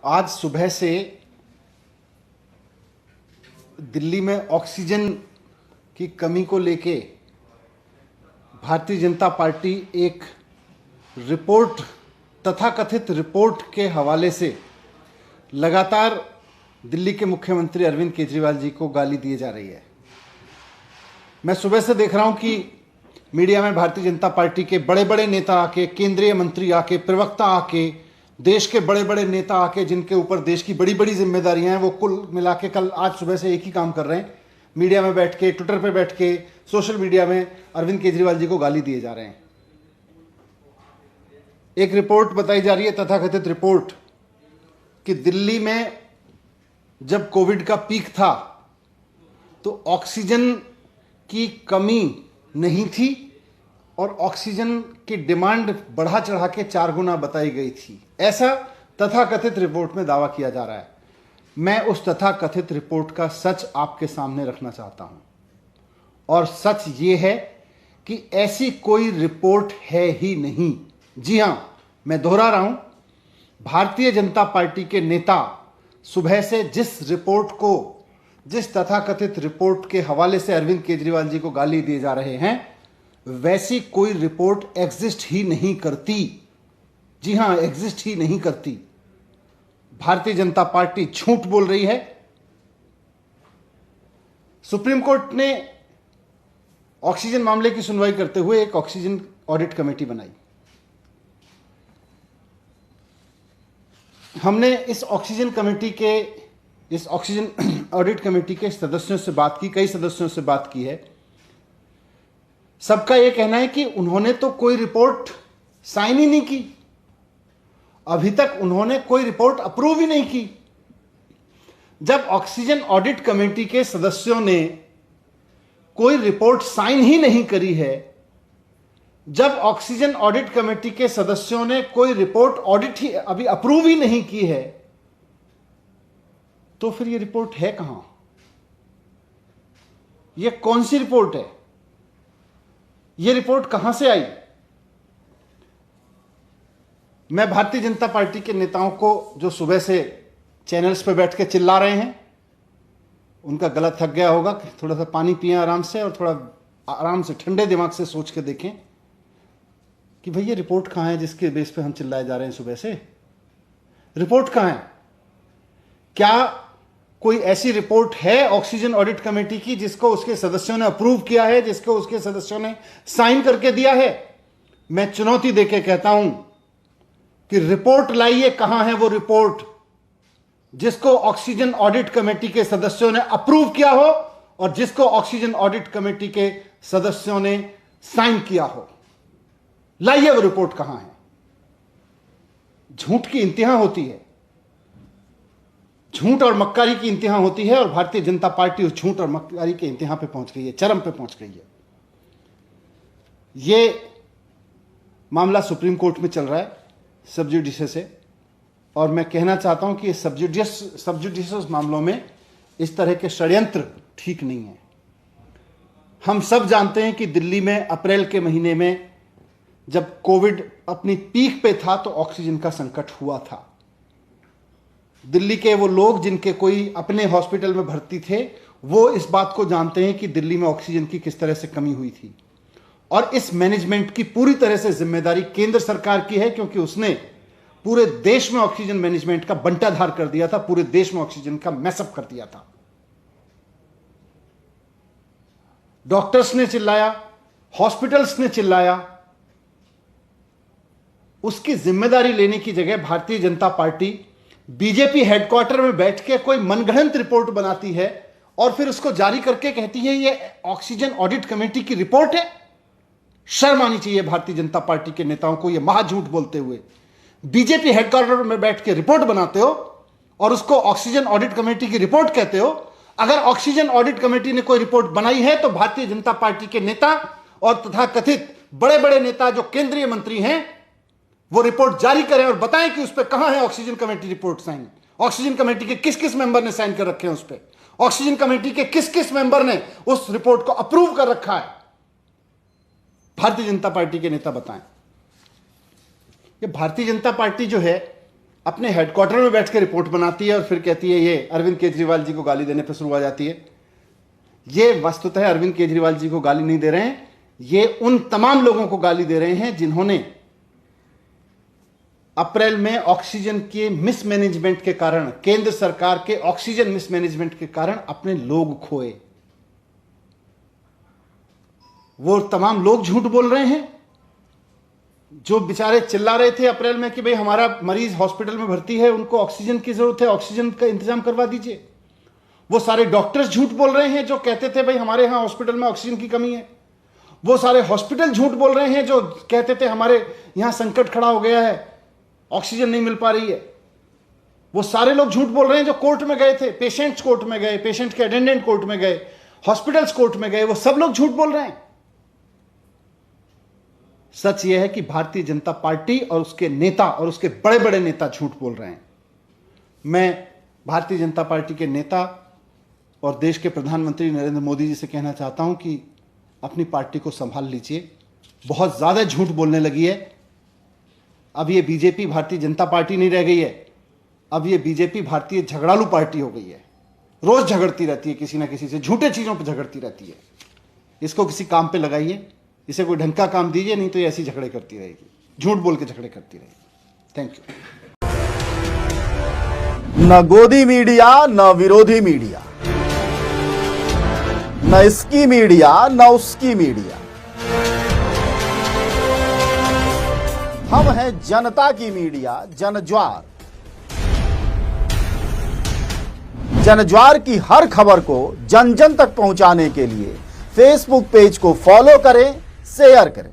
आज सुबह से दिल्ली में ऑक्सीजन की कमी को लेके भारतीय जनता पार्टी एक रिपोर्ट, तथाकथित रिपोर्ट के हवाले से लगातार दिल्ली के मुख्यमंत्री अरविंद केजरीवाल जी को गाली दिए जा रही है। मैं सुबह से देख रहा हूं कि मीडिया में भारतीय जनता पार्टी के बड़े बड़े नेता आके, केंद्रीय मंत्री आके, प्रवक्ता आके, देश के बड़े बड़े नेता आके, जिनके ऊपर देश की बड़ी बड़ी जिम्मेदारियां हैं, वो कुल मिला के कल आज सुबह से एक ही काम कर रहे हैं, मीडिया में बैठ के, ट्विटर पे बैठ के, सोशल मीडिया में अरविंद केजरीवाल जी को गाली दिए जा रहे हैं। एक रिपोर्ट बताई जा रही है, तथाकथित रिपोर्ट, कि दिल्ली में जब कोविड का पीक था तो ऑक्सीजन की कमी नहीं थी और ऑक्सीजन की डिमांड बढ़ा चढ़ा के 4 गुना बताई गई थी, ऐसा तथाकथित रिपोर्ट में दावा किया जा रहा है। मैं उस तथाकथित रिपोर्ट का सच आपके सामने रखना चाहता हूं, और सच ये है कि ऐसी कोई रिपोर्ट है ही नहीं। जी हां, मैं दोहरा रहा हूं, भारतीय जनता पार्टी के नेता सुबह से जिस तथाकथित रिपोर्ट के हवाले से अरविंद केजरीवाल जी को गाली दिए जा रहे हैं, वैसी कोई रिपोर्ट एग्जिस्ट ही नहीं करती। जी हां, एग्जिस्ट ही नहीं करती। भारतीय जनता पार्टी झूठ बोल रही है। सुप्रीम कोर्ट ने ऑक्सीजन मामले की सुनवाई करते हुए एक ऑक्सीजन ऑडिट कमेटी बनाई। हमने इस ऑक्सीजन ऑडिट कमेटी के सदस्यों से बात की, कई सदस्यों से बात की है। सबका यह कहना है कि उन्होंने तो कोई रिपोर्ट साइन ही नहीं की, अभी तक उन्होंने कोई रिपोर्ट अप्रूव ही नहीं की। जब ऑक्सीजन ऑडिट कमेटी के सदस्यों ने कोई रिपोर्ट साइन ही नहीं करी है, जब ऑक्सीजन ऑडिट कमेटी के सदस्यों ने कोई रिपोर्ट ऑडिट ही अभी अप्रूव ही नहीं की है, तो फिर ये रिपोर्ट है कहां? ये कौन सी रिपोर्ट है? ये रिपोर्ट कहां से आई? मैं भारतीय जनता पार्टी के नेताओं को, जो सुबह से चैनल्स पर बैठ के चिल्ला रहे हैं, उनका गला थक गया होगा, थोड़ा सा पानी पिएं आराम से, और थोड़ा आराम से ठंडे दिमाग से सोच के देखें कि भैया रिपोर्ट कहां है जिसके बेस पे हम चिल्लाए जा रहे हैं सुबह से। रिपोर्ट कहां है? क्या कोई ऐसी रिपोर्ट है ऑक्सीजन ऑडिट कमेटी की जिसको उसके सदस्यों ने अप्रूव किया है, जिसको उसके सदस्यों ने साइन करके दिया है? मैं चुनौती देके कहता हूं कि रिपोर्ट लाइए। कहां है वो रिपोर्ट जिसको ऑक्सीजन ऑडिट कमेटी के सदस्यों ने अप्रूव किया हो और जिसको ऑक्सीजन ऑडिट कमेटी के सदस्यों ने साइन किया हो? लाइए वो रिपोर्ट कहां है। झूठ की इंतहा होती है, झूठ और मक्कारी की इंतहा होती है, और भारतीय जनता पार्टी उस झूठ और मक्कारी के इंतहा पे पहुंच गई है, चरम पे पहुंच गई है। यह मामला सुप्रीम कोर्ट में चल रहा है सब जुडिशियस से, और मैं कहना चाहता हूं कि सब जुडिशियस मामलों में इस तरह के षड्यंत्र ठीक नहीं है। हम सब जानते हैं कि दिल्ली में अप्रैल के महीने में जब कोविड अपनी पीक पे था तो ऑक्सीजन का संकट हुआ था। दिल्ली के वो लोग जिनके कोई अपने हॉस्पिटल में भर्ती थे, वो इस बात को जानते हैं कि दिल्ली में ऑक्सीजन की किस तरह से कमी हुई थी। और इस मैनेजमेंट की पूरी तरह से जिम्मेदारी केंद्र सरकार की है, क्योंकि उसने पूरे देश में ऑक्सीजन मैनेजमेंट का बंटाधार कर दिया था, पूरे देश में ऑक्सीजन का मैसअप कर दिया था। डॉक्टर्स ने चिल्लाया, हॉस्पिटल्स ने चिल्लाया, उसकी जिम्मेदारी लेने की जगह Bharatiya Janata party BJP headquarter में बैठ के कोई मनगढ़ंत रिपोर्ट बनाती है और फिर उसको जारी करके कहती है ये ऑक्सीजन ऑडिट कमेटी की रिपोर्ट है। शर्म आनी चाहिए भारतीय जनता पार्टी के नेताओं को, ये महाझूठ बोलते हुए। बीजेपी हेडक्वार्टर में बैठ के रिपोर्ट बनाते हो और उसको ऑक्सीजन ऑडिट कमेटी की रिपोर्ट कहते हो। अगर ऑक्सीजन ऑडिट कमेटी ने कोई रिपोर्ट बनाई है तो भारतीय जनता पार्टी के नेता और तथाकथित बड़े बड़े नेता जो केंद्रीय मंत्री हैं, वो रिपोर्ट जारी करें और बताएं कि उस पर कहां है oxygen committee report sign. Oxygen committee के किस किस मेंबर ने साइन कर रखे हैं उस पर? ऑक्सीजन कमेटी के किस किस मेंबर ने उस रिपोर्ट को अप्रूव कर रखा है? भारतीय जनता पार्टी के नेता बताएं। ये भारतीय जनता पार्टी जो है, अपने हेडक्वार्टर में बैठ के रिपोर्ट बनाती है और फिर कहती है ये अरविंद केजरीवाल जी को गाली देने पर शुरू हो जाती है। ये वस्तुतः अरविंद केजरीवाल जी को गाली नहीं दे रहे हैं, ये उन तमाम लोगों को गाली दे रहे हैं जिन्होंने अप्रैल में ऑक्सीजन के मिसमैनेजमेंट के कारण, केंद्र सरकार के ऑक्सीजन मिसमैनेजमेंट के कारण अपने लोग खोए। वो तमाम लोग झूठ बोल रहे हैं जो बेचारे चिल्ला रहे थे अप्रैल में कि भाई हमारा मरीज हॉस्पिटल में भर्ती है, उनको ऑक्सीजन की जरूरत है, ऑक्सीजन का इंतजाम करवा दीजिए। वो सारे डॉक्टर्स झूठ बोल रहे हैं जो कहते थे भाई हमारे यहां हॉस्पिटल में ऑक्सीजन की कमी है। वो सारे हॉस्पिटल झूठ बोल रहे हैं जो कहते थे हमारे यहां संकट खड़ा हो गया है, ऑक्सीजन नहीं मिल पा रही है। वो सारे लोग झूठ बोल रहे हैं जो कोर्ट में गए थे, पेशेंट्स कोर्ट में गए, पेशेंट के अटेंडेंट कोर्ट में गए, हॉस्पिटल्स कोर्ट में गए, वो सब लोग झूठ बोल रहे हैं। सच यह है कि भारतीय जनता पार्टी और उसके नेता और उसके बड़े बड़े नेता झूठ बोल रहे हैं। मैं भारतीय जनता पार्टी के नेता और देश के प्रधानमंत्री नरेंद्र मोदी जी से कहना चाहता हूं कि अपनी पार्टी को संभाल लीजिए, बहुत ज्यादा झूठ बोलने लगी है। अब ये बीजेपी भारतीय जनता पार्टी नहीं रह गई है, अब ये बीजेपी भारतीय झगड़ालू पार्टी हो गई है। रोज झगड़ती रहती है किसी ना किसी से, झूठे चीजों पर झगड़ती रहती है। इसको किसी काम पे लगाइए, इसे कोई ढंग का काम दीजिए, नहीं तो ये ऐसी झगड़े करती रहेगी, झूठ बोल के झगड़े करती रहेगी। Thank you. न गोदी मीडिया न विरोधी मीडिया, न इसकी मीडिया न उसकी मीडिया, हम हैं जनता की मीडिया जनज्वार। जनज्वार की हर खबर को जन जन तक पहुंचाने के लिए फेसबुक पेज को फॉलो करें, शेयर करें।